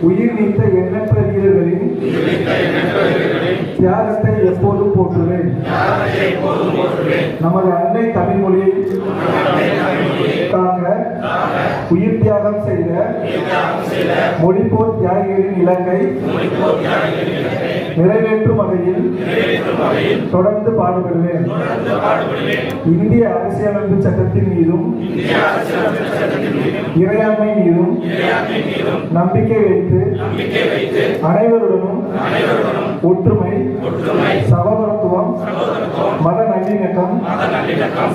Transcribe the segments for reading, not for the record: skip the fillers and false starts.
உயிர் நீத்த எண்ணற்ற வீரர்களின் தியாகத்தை எப்போதும் போற்றுவேன். நமது அன்னை தமிழ் மொழியை காக்க உயிர் தியாகம் செய்த மொழிபோர் தியாகிகளின் இலக்கை நிறைவேற்றும் வகையில் தொடர்ந்து பாடுபடுவேன். இந்திய அரசியலமைப்பு சட்டத்தின் மீதும் இறையாண்மை மீதும் நம்பிக்கை வைத்து அனைவருடனும் ஒற்றுமை, சகோதரத்துவம், மத நல்லிணக்கம்,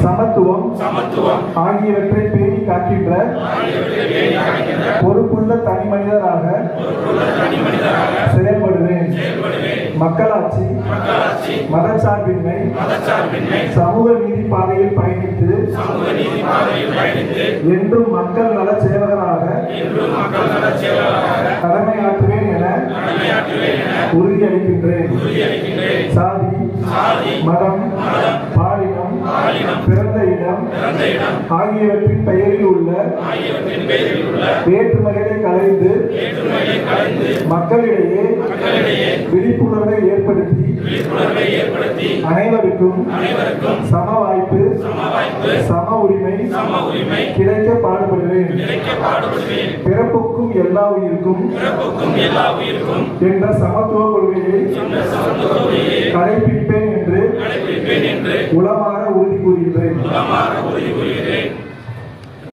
சமத்துவம் ஆகியவற்றை பேணி காக்கின்ற பொறுப்புள்ள தனி மனிதராக செயல்படுவேன். மக்களாட்சி, மதச்சார்பின்மை, சமூக நீதி பாதையில் பயணித்து என்றும் மக்கள் நல சேவகராக கடமையாற்றுவேன் என உறுதியளிக்கின்றேன். சாதி, மதம், பாலினம், பிறந்த இடம் ஆகியவற்றின் பெயரில் உள்ள வேற்றுமைகளை களைந்து மக்களிடையே விழிப்புணர்வை ஏற்படுத்தி அனைவருக்கும் சம வாய்ப்பு, சம உரிமை கிடைக்க பாடுபடுவேன். பிறப்புக்கும் எல்லா உயிருக்கும் என்ற சமத்துவ கொள்கையை கடைபிடிப்பேன் என்று உளமாற உறுதி கூறுகிறேன்.